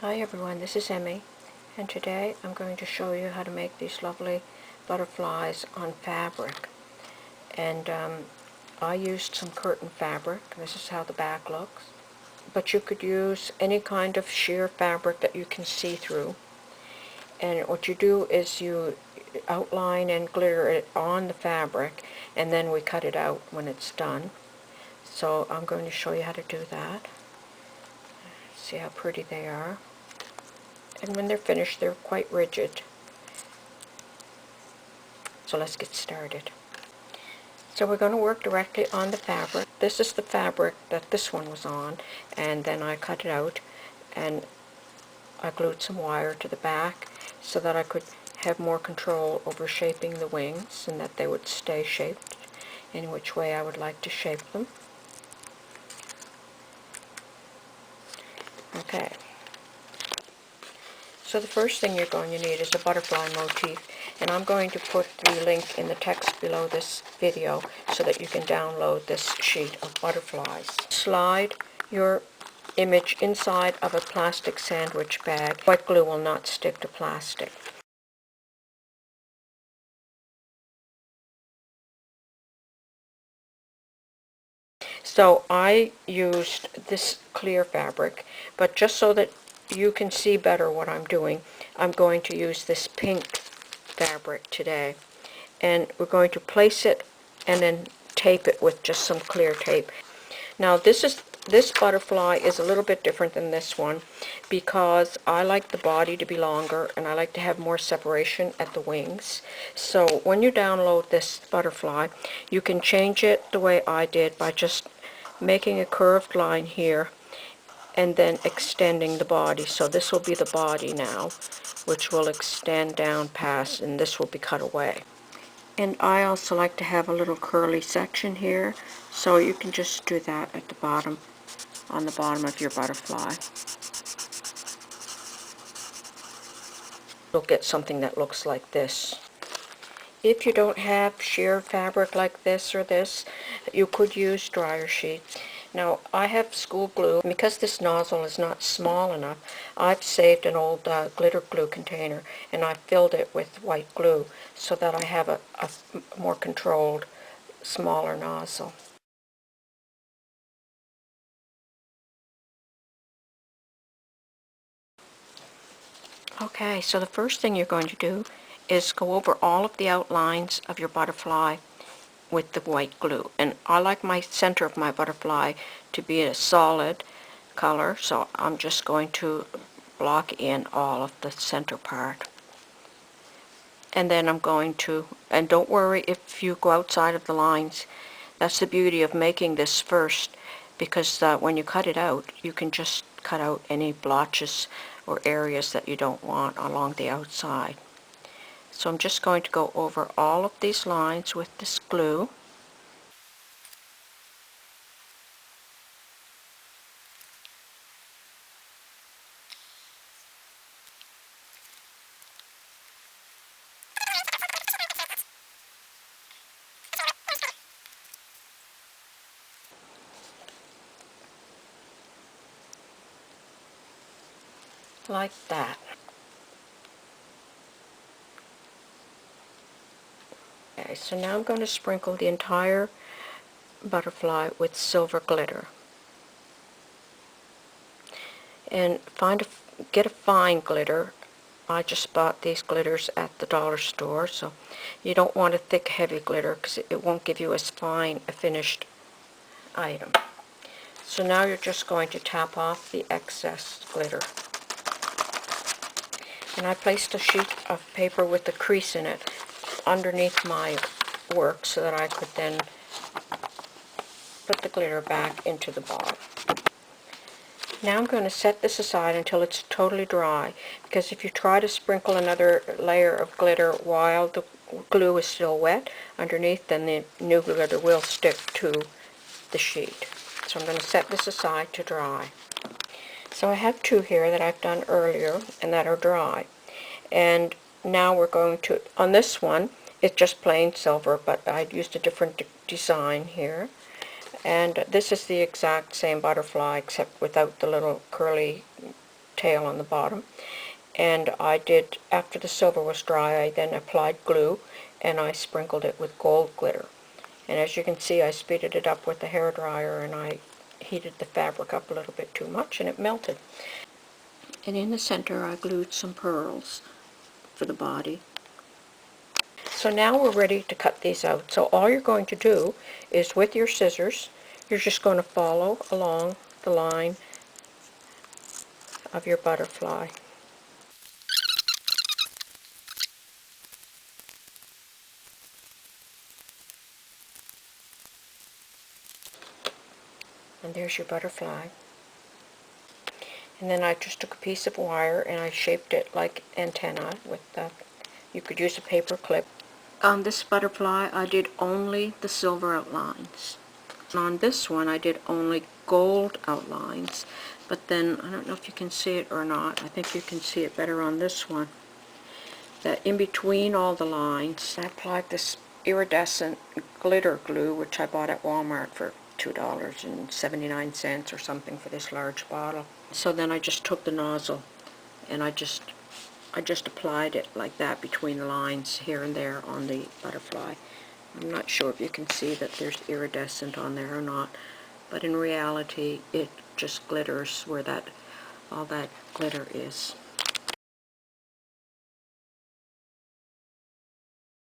Hi everyone, this is Emmy, and today I'm going to show you how to make these lovely butterflies on fabric. And I used some curtain fabric. This is how the back looks. But you could use any kind of sheer fabric that you can see through. And what you do is you outline and glitter it on the fabric, and then we cut it out when it's done. So I'm going to show you how to do that. See how pretty they are. And when they're finished, they're quite rigid. So let's get started. So we're going to work directly on the fabric. This is the fabric that this one was on, and then I cut it out and I glued some wire to the back so that I could have more control over shaping the wings and that they would stay shaped in which way I would like to shape them. Okay. So the first thing you're going to need is a butterfly motif, and I'm going to put the link in the text below this video so that you can download this sheet of butterflies. Slide your image inside of a plastic sandwich bag. White glue will not stick to plastic. So I used this clear fabric, but just so that you can see better what I'm doing, I'm going to use this pink fabric today. And we're going to place it and then tape it with just some clear tape. Now this butterfly is a little bit different than this one because I like the body to be longer and I like to have more separation at the wings. So when you download this butterfly, you can change it the way I did by just making a curved line here and then extending the body. So this will be the body now, which will extend down past, and this will be cut away. And I also like to have a little curly section here, so you can just do that at the bottom, on the bottom of your butterfly. You'll get something that looks like this. If you don't have sheer fabric like this or this, you could use dryer sheets. Now, I have school glue. Because this nozzle is not small enough, I've saved an old glitter glue container, and I filled it with white glue so that I have a more controlled, smaller nozzle. Okay, so the first thing you're going to do is go over all of the outlines of your butterfly with the white glue. And I like my center of my butterfly to be a solid color, so I'm just going to block in all of the center part. And then I'm going to, and don't worry if you go outside of the lines, that's the beauty of making this first, because when you cut it out, you can just cut out any blotches or areas that you don't want along the outside. So I'm just going to go over all of these lines with this glue. Like that. Okay, so now I'm going to sprinkle the entire butterfly with silver glitter. And get a fine glitter. I just bought these glitters at the dollar store, so you don't want a thick, heavy glitter because it won't give you as fine a finished item. So now you're just going to tap off the excess glitter. And I placed a sheet of paper with a crease in it underneath my work so that I could then put the glitter back into the ball. Now I'm going to set this aside until it's totally dry, because if you try to sprinkle another layer of glitter while the glue is still wet underneath, then the new glitter will stick to the sheet. So I'm going to set this aside to dry. So I have two here that I've done earlier and that are dry. And now we're going to, on this one, it's just plain silver, but I used a different design here. And this is the exact same butterfly except without the little curly tail on the bottom. And I did, after the silver was dry, I then applied glue and I sprinkled it with gold glitter. And as you can see, I speeded it up with the hairdryer and I heated the fabric up a little bit too much and it melted. And in the center I glued some pearls for the body. So now we're ready to cut these out. So all you're going to do is with your scissors, you're just going to follow along the line of your butterfly. And there's your butterfly. And then I just took a piece of wire and I shaped it like antenna with you could use a paper clip. On this butterfly I did only the silver outlines. On this one I did only gold outlines, but then I don't know if you can see it or not. I think you can see it better on this one. That in between all the lines I applied this iridescent glitter glue, which I bought at Walmart for $2.79 or something for this large bottle. So then I just took the nozzle and I just applied it like that between the lines here and there on the butterfly. I'm not sure if you can see that there's iridescent on there or not, but in reality it just glitters where all that glitter is.